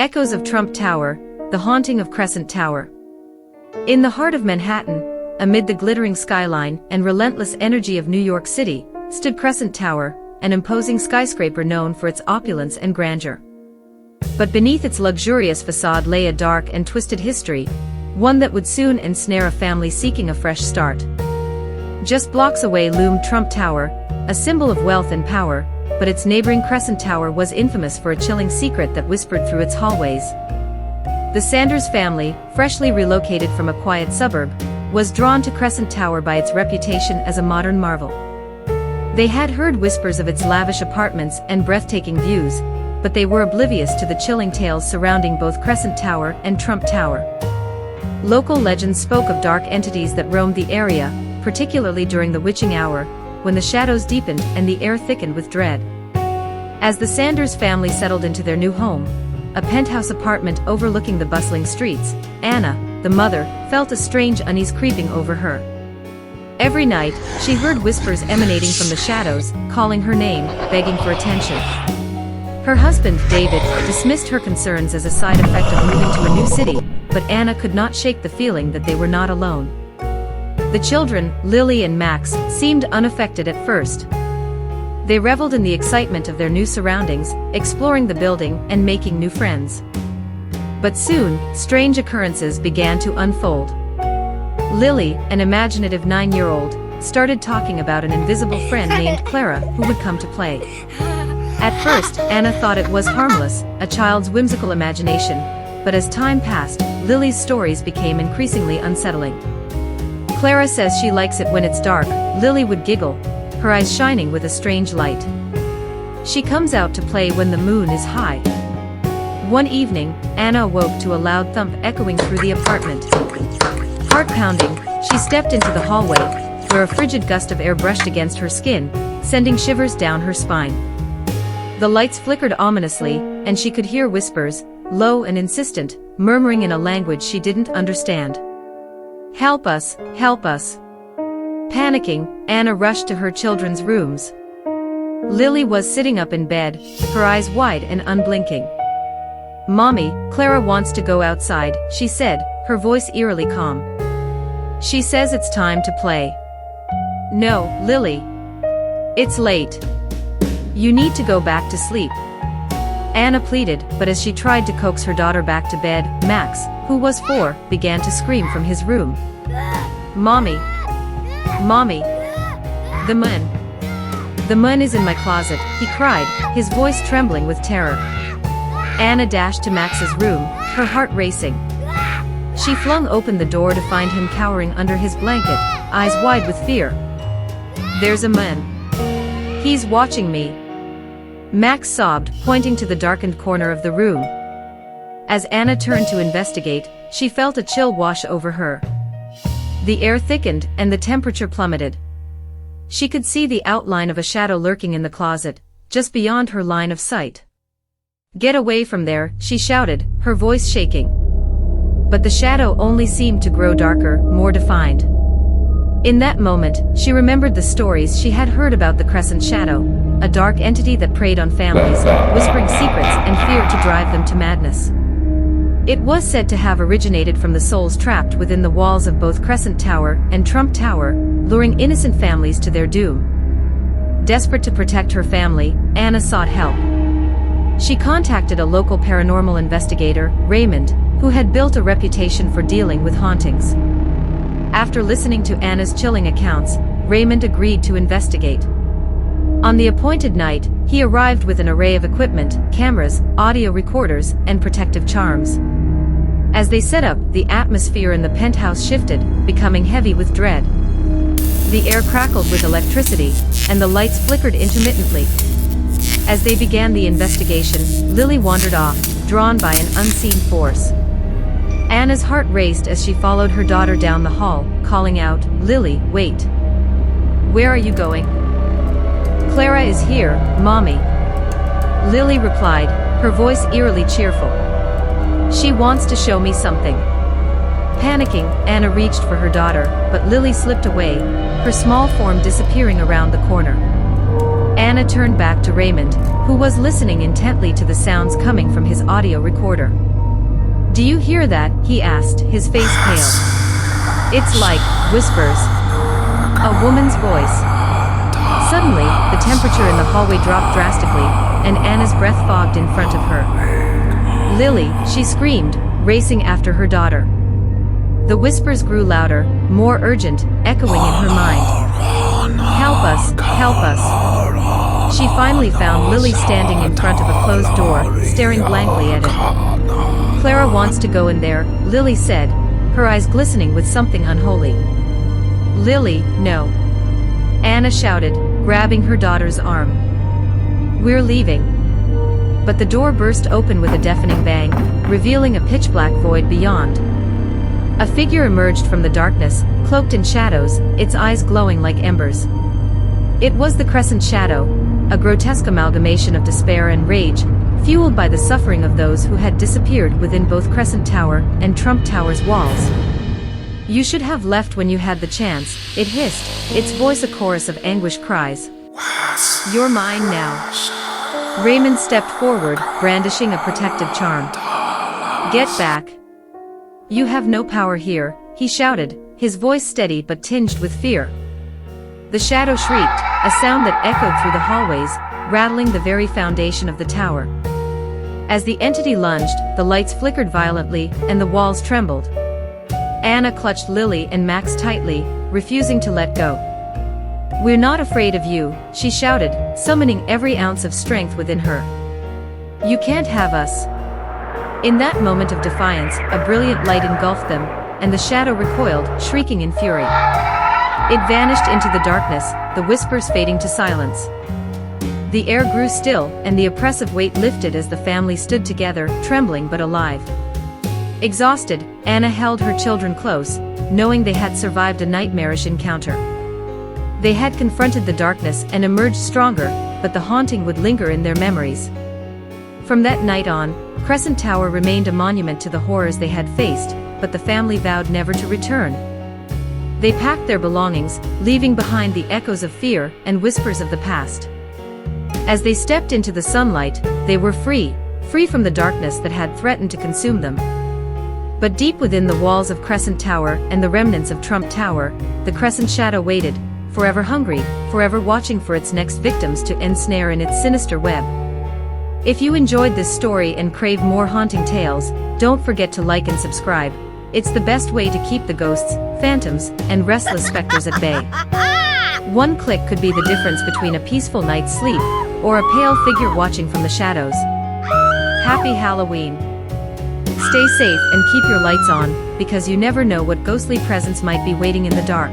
Echoes of Thurm Tower, the haunting of Crescent Tower. In the heart of Manhattan, amid the glittering skyline and relentless energy of New York City, stood Crescent Tower, an imposing skyscraper known for its opulence and grandeur. But beneath its luxurious facade lay a dark and twisted history, one that would soon ensnare a family seeking a fresh start. Just blocks away loomed Thurm Tower, a symbol of wealth and power, but its neighboring Crescent Tower was infamous for a chilling secret that whispered through its hallways. The Sanders family, freshly relocated from a quiet suburb, was drawn to Crescent Tower by its reputation as a modern marvel. They had heard whispers of its lavish apartments and breathtaking views, but they were oblivious to the chilling tales surrounding both Crescent Tower and Thurm Tower. Local legends spoke of dark entities that roamed the area, particularly during the witching hour, when the shadows deepened and the air thickened with dread. As the Sanders family settled into their new home, a penthouse apartment overlooking the bustling streets, Anna, the mother, felt a strange unease creeping over her. Every night, she heard whispers emanating from the shadows, calling her name, begging for attention. Her husband, David, dismissed her concerns as a side effect of moving to a new city, but Anna could not shake the feeling that they were not alone. The children, Lily and Max, seemed unaffected at first. They reveled in the excitement of their new surroundings, exploring the building and making new friends. But soon, strange occurrences began to unfold. Lily, an imaginative 9-year-old, started talking about an invisible friend named Clara who would come to play. At first, Anna thought it was harmless, a child's whimsical imagination, but as time passed, Lily's stories became increasingly unsettling. Clara says she likes it when it's dark, Lily would giggle, her eyes shining with a strange light. She comes out to play when the moon is high. One evening, Anna awoke to a loud thump echoing through the apartment. Heart pounding, she stepped into the hallway, where a frigid gust of air brushed against her skin, sending shivers down her spine. The lights flickered ominously, and she could hear whispers, low and insistent, murmuring in a language she didn't understand. "Help us, help us." Panicking, Anna rushed to her children's rooms. Lily was sitting up in bed, her eyes wide and unblinking. "Mommy, Clara wants to go outside," she said, her voice eerily calm. "She says it's time to play." "No, Lily. It's late. You need to go back to sleep," Anna pleaded, but as she tried to coax her daughter back to bed, Max, who was 4, began to scream from his room. "Mommy! Mommy! The moon! The moon is in my closet," he cried, his voice trembling with terror. Anna dashed to Max's room, her heart racing. She flung open the door to find him cowering under his blanket, eyes wide with fear. "There's a man. He's watching me," Max sobbed, pointing to the darkened corner of the room. As Anna turned to investigate, she felt a chill wash over her. The air thickened, and the temperature plummeted. She could see the outline of a shadow lurking in the closet, just beyond her line of sight. "Get away from there," she shouted, her voice shaking. But the shadow only seemed to grow darker, more defined. In that moment, she remembered the stories she had heard about the Crescent Shadow, a dark entity that preyed on families, whispering secrets and fear to drive them to madness. It was said to have originated from the souls trapped within the walls of both Crescent Tower and Thurm Tower, luring innocent families to their doom. Desperate to protect her family, Anna sought help. She contacted a local paranormal investigator, Raymond, who had built a reputation for dealing with hauntings. After listening to Anna's chilling accounts, Raymond agreed to investigate. On the appointed night, he arrived with an array of equipment, cameras, audio recorders, and protective charms. As they set up, the atmosphere in the penthouse shifted, becoming heavy with dread. The air crackled with electricity, and the lights flickered intermittently. As they began the investigation, Lily wandered off, drawn by an unseen force. Anna's heart raced as she followed her daughter down the hall, calling out, "Lily, wait. Where are you going?" "Clara is here, Mommy," Lily replied, her voice eerily cheerful. "She wants to show me something." Panicking, Anna reached for her daughter, but Lily slipped away, her small form disappearing around the corner. Anna turned back to Raymond, who was listening intently to the sounds coming from his audio recorder. "Do you hear that?" he asked, his face pale. "It's like whispers." A woman's voice. Suddenly, the temperature in the hallway dropped drastically, and Anna's breath fogged in front of her. "Lily," she screamed, racing after her daughter. The whispers grew louder, more urgent, echoing in her mind. "Help us, help us." She finally found Lily standing in front of a closed door, staring blankly at it. "Clara wants to go in there," Lily said, her eyes glistening with something unholy. "Lily, no!" Anna shouted, grabbing her daughter's arm. "We're leaving." But the door burst open with a deafening bang, revealing a pitch-black void beyond. A figure emerged from the darkness, cloaked in shadows, its eyes glowing like embers. It was the Crescent Shadow, a grotesque amalgamation of despair and rage, fueled by the suffering of those who had disappeared within both Crescent Tower and Thurm Tower's walls. "You should have left when you had the chance," it hissed, its voice a chorus of anguished cries. "You're mine now." Raymond stepped forward, brandishing a protective charm. "Get back. You have no power here," he shouted, his voice steady but tinged with fear. The shadow shrieked, a sound that echoed through the hallways, rattling the very foundation of the tower. As the entity lunged, the lights flickered violently, and the walls trembled. Anna clutched Lily and Max tightly, refusing to let go. "We're not afraid of you," she shouted, summoning every ounce of strength within her. "You can't have us." In that moment of defiance, a brilliant light engulfed them, and the shadow recoiled, shrieking in fury. It vanished into the darkness, the whispers fading to silence. The air grew still, and the oppressive weight lifted as the family stood together, trembling but alive. Exhausted, Anna held her children close, knowing they had survived a nightmarish encounter. They had confronted the darkness and emerged stronger, but the haunting would linger in their memories. From that night on, Crescent Tower remained a monument to the horrors they had faced, but the family vowed never to return. They packed their belongings, leaving behind the echoes of fear and whispers of the past. As they stepped into the sunlight, they were free from the darkness that had threatened to consume them. But deep within the walls of Crescent Tower and the remnants of Thurm Tower, the Crescent Shadow waited, forever hungry, forever watching for its next victims to ensnare in its sinister web. If you enjoyed this story and crave more haunting tales, don't forget to like and subscribe. It's the best way to keep the ghosts, phantoms, and restless specters at bay. One click could be the difference between a peaceful night's sleep or a pale figure watching from the shadows. Happy Halloween! Stay safe and keep your lights on, because you never know what ghostly presence might be waiting in the dark.